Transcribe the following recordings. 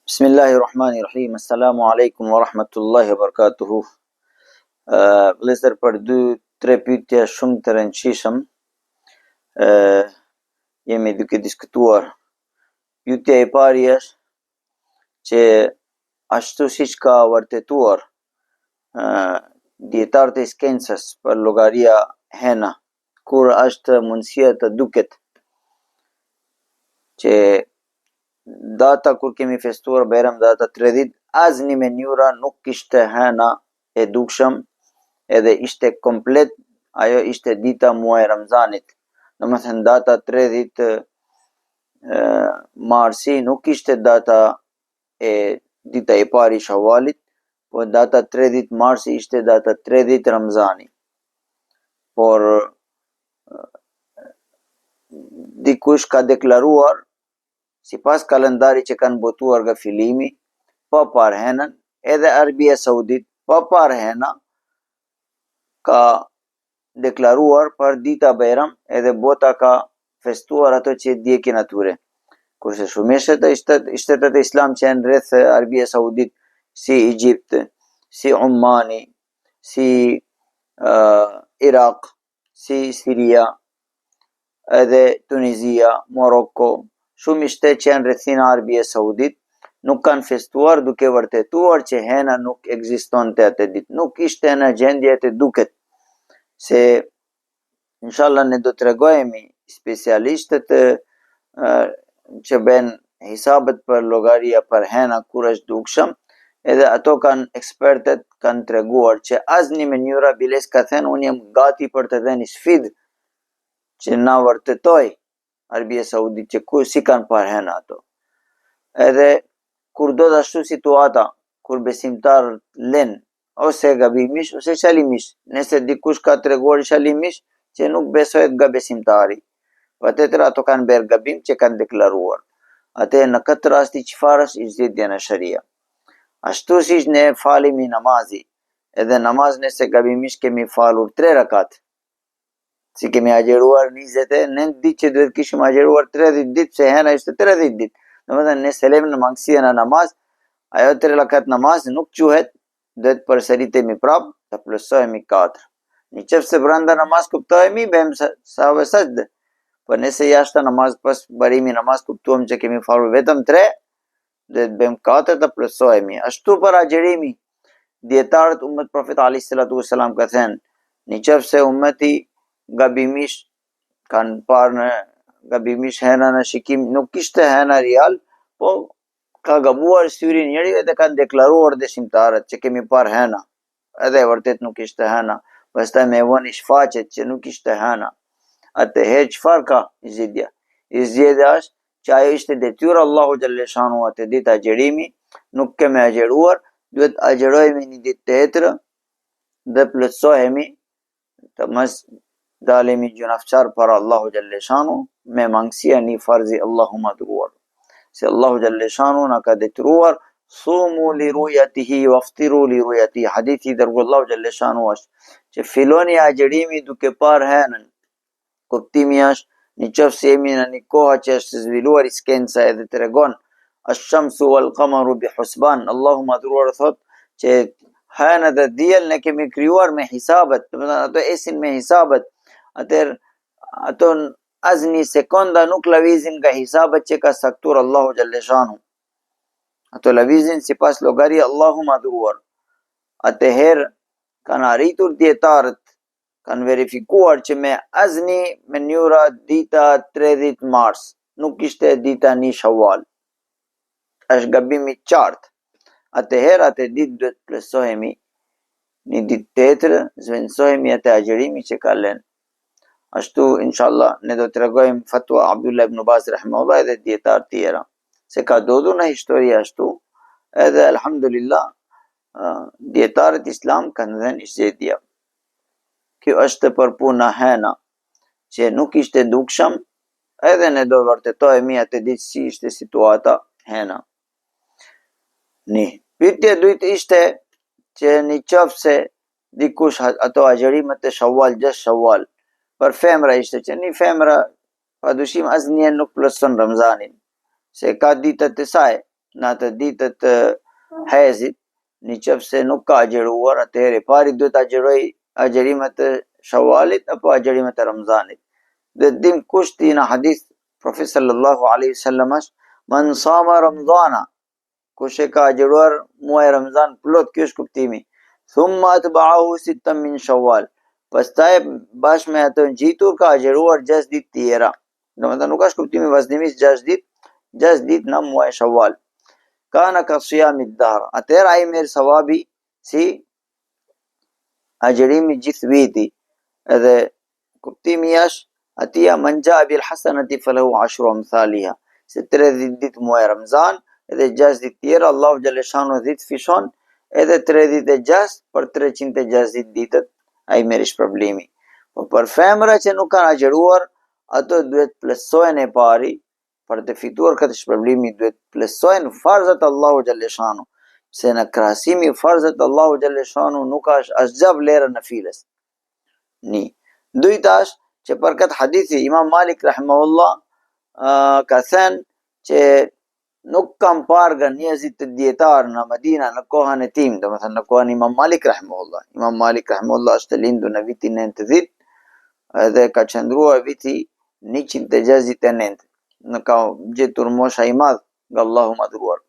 Bismillahirrahmanirrahim. Assalamu alaikum wa rahmatullahi wa barakatuhu. Vëllezër, për 2-3 pyetje shumë të rëndësishëm jemi duke diskutuar. Pyetja e parë është që ashtu siç ka vërtetuar dietarët e skencës për llogaria hena, kur është mundësia të duket që data kur kemi festuar Bajram, data 30, asnjë mënyra nuk kishte hena e dukshëm, edhe ishte komplet, ajo ishte dita muaj Ramzanit. Domethënë data 30 marsi nuk ishte data e parë e Shawalit, po data 30 marsi ishte data 30 Ramzani. Por dikush ka deklaruar sipas kalendarit që kanë botuar nga fillimi, pa parë henën, edhe Arabia Saudit pa parë hena ka deklaruar për dita Bajram, edhe bota ka festuar ato që ndjekin atyre. Kurse shumicët e shtetet e Islam që janë rreth Arabia Saudit, si Egjipt, si Omani, si Irak, si Siria, edhe Tunizia, Morocco, shumë shtete që janë rrethina Arabia Saudit nuk kanë festuar, duke vërtetuar që hena nuk ekzistonte atë ditë, nuk ishte në gjendje të duket. Se inshallah ne do t'rregojmë specialistët që bën hisabet për llogaria për hena kur është dukshëm, edhe ato kanë ekspertët kanë treguar që asnjë mënyra, biles ka thënë, unë jam gati për të dhënë sfidë që na vërtetoj Arabia Saudit që si kanë parë hena ato. Edhe kur do të ashtu situata, kur besimtarët lënë ose gabimisht ose qalimisht, nëse dikush ka treguar qalimisht që nuk besohet nga besimtari, patjetër ato kanë bërë gabim që kanë deklaruar. Atë në këtë rast çfarë është zgjedhja në sharia? Ashtu siç ne falemi namazi, edhe namaz nëse gabimisht kemi falur 3 rakat, si kemi agjeruar 29 ditë që duhet kishim agjeruar 30 ditë, se hena ishte 30 ditë. Domethënë ne selem në mangësia në namaz, ajo 3 rakat namaz nuk quhet, duhet përsëritemi prap, të plotësohemi 4. Në qoftë se brenda namaz kuptohemi, bëjmë sahve sajde. Por nëse jashtë namaz, pas barimi namaz kuptuam që kemi falur vetëm 3, duhet bëjmë 4 të plotësohemi. Ashtu për agjerimi, dietarët ummet Profet alayhis salatu wassalam ka thënë, në qoftë se ummeti gabimisht kanë parë në gabimisht hena në shikim, nuk ishte hena real, po ka gabuar syri njeriu dhe kanë deklaruar dëshimtarët që kemi parë hena, edhe vërtet nuk ishte hena, pastaj me vënë shfaqet që nuk ishte hena. Atëherë çfarë ka zgjedhja? Zgjedhja është që ajo ishte detyrë Allahu xhaleshanu atë ditë agjerimi, nuk kemi agjeruar, duhet agjerojmë një ditë tjetër dhe plotësohemi të mos dalemi gjunafçar para Allahu xhaleshanu me mangësia një farzi Allahu madhruar. Se Allahu xhaleshanu na ka detyruar sumu li ruyatihi waftiru li ruyatihi. Hadithi dërgu Allahu xhaleshanu është që filloni agjerimi duke parë henën. Kuptimi është në qoftë se jemi në një kohë që është zhvilluar skenca edhe tregon ash-shamsu wal qamaru bi husban, Allahu madhruar thot që hena dhe diell ne kemi krijuar me hisabet, domethënë ato esin me hisabet. Atëherë ato asnjë sekonda nuk lëvizin nga hisabet që ka saktuar Allahu xhaleshanu. Ato lëvizin sipas llogaria Allahu madhruar. Atëherë kanë arritur dietarët, kanë verifikuar që me asnjë mënyra dita 30 mars nuk ishte dita 1 Shawal. Është gabim i qartë. Atëherë atë ditë duhet plotësohemi, një ditë tjetër zvendësohemi atë agjerimi që ka lënë. Ashtu inshallah ne do të tregojmë fatwa Abdullah ibn Baz rahimahullah edhe dietar tjera, se ka ndodhur në histori ashtu, edhe alhamdulillah dietarët islam kanë dhënë zgjedhje. Kjo është për puna hena, që nuk ishte dukshëm, edhe ne do vërtetojmë atë ditë si ishte situata hena. Pyetja e dytë ishte që në qoftë se dikush ato agjerimet e Shawal, 6 Shawal, për femra ishte që një femra padyshim asnjëherë nuk plotson Ramzanin, se ka ditët e saj, në atë ditët hezit, në qëfë nuk ka agjeruar, atëherë i pari duhet agjeroj agjerimet e Shawalit apo agjerimet e Ramzanit. Dhe dim kushti në hadith Profet sallallahu alaihi wasallam është man sama Ramzana, kush e ka agjeruar muaj Ramzan plot, ky është kuptimi. Thumma atba'ahu sittan min Shawwal, pastaj bashkë me atë ngjitur ka agjeruar 6 ditë tjera. Domethënë nuk është kuptimi vazhdimisht 6 ditë në muaj Shawwal. Kana ka siyamid dahr, atëherë ai merr sawabi si agjerimi gjithë viti. Edhe kuptimi është atia man jaa bil hasanati falahu 10 amthaliha, se 30 ditë muaj Ramzan edhe 6 ditë tjera Allahu xhaleshanu 10 fishon, edhe 36 për 360 ditët ai merr shpërblimi. Po për femra që nuk kanë agjeruar, ato duhet plotësojnë e pari, për të fituar këtë shpërblimi duhet plotësojnë farzat Allahu xhaleshanu, se në krahasimi farzat Allahu xhaleshanu nuk është asgjë vlerë në files. Ni. Dujtash që për këtë hadithi Imam Malik rahimahullah ka thënë që nuk kam parë nga njerëzit të dietarë në Medina në kohën e tim, domethënë në kohën e Imam Malik rahimahullah. Imam Malik rahimahullah është lindur në vitin 90 dhe ka qëndruar viti 169. Në ka gjetur mosha i madh nga Allahu madhruar.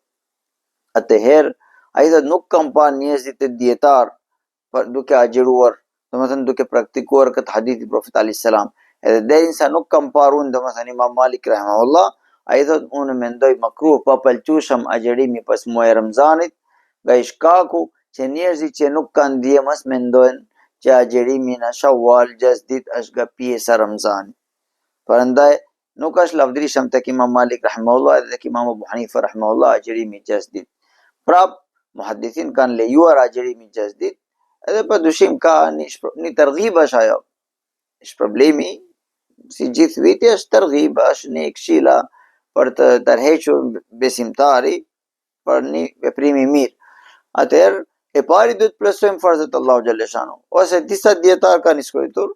Atëherë ai thotë nuk kam parë njerëzit të dietarë duke agjeruar, domethënë duke praktikuar këtë hadith i Profetit alayhis salam. Edhe derisa nuk kam parë unë, domethënë Imam Malik rahimahullah, ai thotë unë mendoj makruh pa pëlqyeshëm agjerimi pas muaj Ramzanit, nga shkaku që njerëzit që nuk kanë dije mos mendojnë që agjerimi në Shawwal 6 ditë është nga pjesa e Ramzanit. Prandaj nuk është lavdrishëm tek Imam Malik rahimahullah dhe tek Imam Abu Hanifa rahimahullah agjerimi 6 ditë. Prap muhaddithin kanë lejuar agjerimin 6 ditë, edhe pa dyshim ka një tërghib është ajo. Shpërblimi si gjithë viti është tërghib, është një këshilla për të tërhequr besimtari për një veprim i mirë. Atëherë e pari duhet të plotësojmë farzat Allahu xhaleshanu. Ose disa dietar kanë shkruar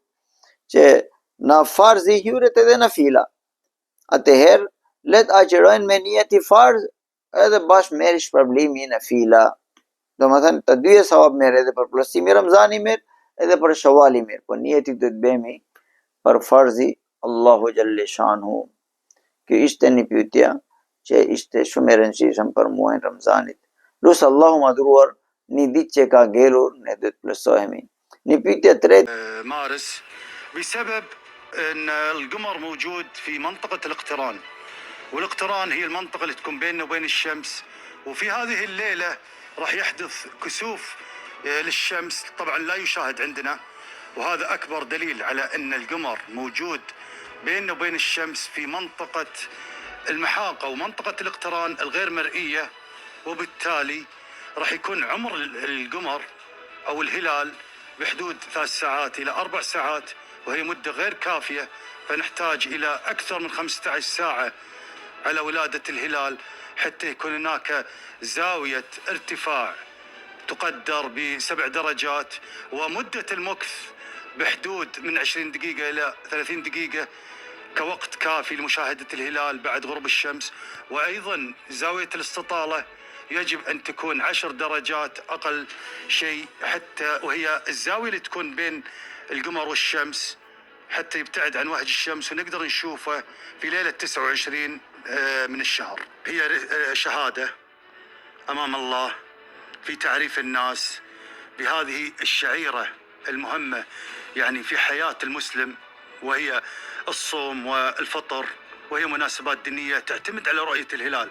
që në farzi hyret edhe në fila. Atëherë let agjerojnë me niyet i farz edhe bashkë merr shpërblimi në fila. Domethënë të dyja savab merr, edhe për plotësimin Ramzani merr, edhe për Shawali merr, po niyeti do të bëhemi për farzi Allahu xhaleshanu. Kjo ishte një pyetje që ishte shumë e rëndësishme për muajin Ramzanit. Lusë Allahu madhruar një ditë që ka ngelur, ne do të plotësohemi. Një pyetje tretë. مارس بسبب ان القمر موجود في منطقة الاقتران، والاقتران هي المنطقة اللي تكون بيننا وبين الشمس، وفي هذه الليلة راح يحدث كسوف للشمس طبعا لا يشاهد عندنا، وهذا أكبر دليل على أن القمر موجود بيننا وبين الشمس في منطقة المحاقة ومنطقة الاقتران الغير مرئية، وبالتالي راح يكون عمر القمر أو الهلال بحدود 3 ساعات إلى 4 ساعات، وهي مدة غير كافية، فنحتاج إلى أكثر من 15 ساعة على ولادة الهلال حتى يكون هناك زاوية ارتفاع تقدر ب7 درجات، ومدة المكث بحدود من 20 دقيقة إلى 30 دقيقة كوقت كافي لمشاهدة الهلال بعد غروب الشمس. وأيضا زاوية الاستطالة يجب أن تكون 10 درجات أقل شيء، حتى وهي الزاوية اللي تكون بين القمر والشمس حتى يبتعد عن وهج الشمس ونقدر نشوفه في ليلة 29 من الشهر. هي شهادة أمام الله في تعريف الناس بهذه الشعيرة المهمة يعني في حياة المسلم، وهي الصوم والفطر، وهي مناسبات دينية تعتمد على رؤية الهلال.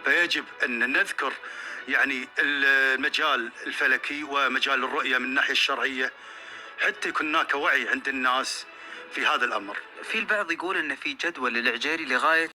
فيجب أن نذكر يعني المجال الفلكي ومجال الرؤية من الناحية الشرعية حتى يكون هناك وعي عند الناس في هذا الأمر. في البعض يقول أن في جدول للعجيري لغاية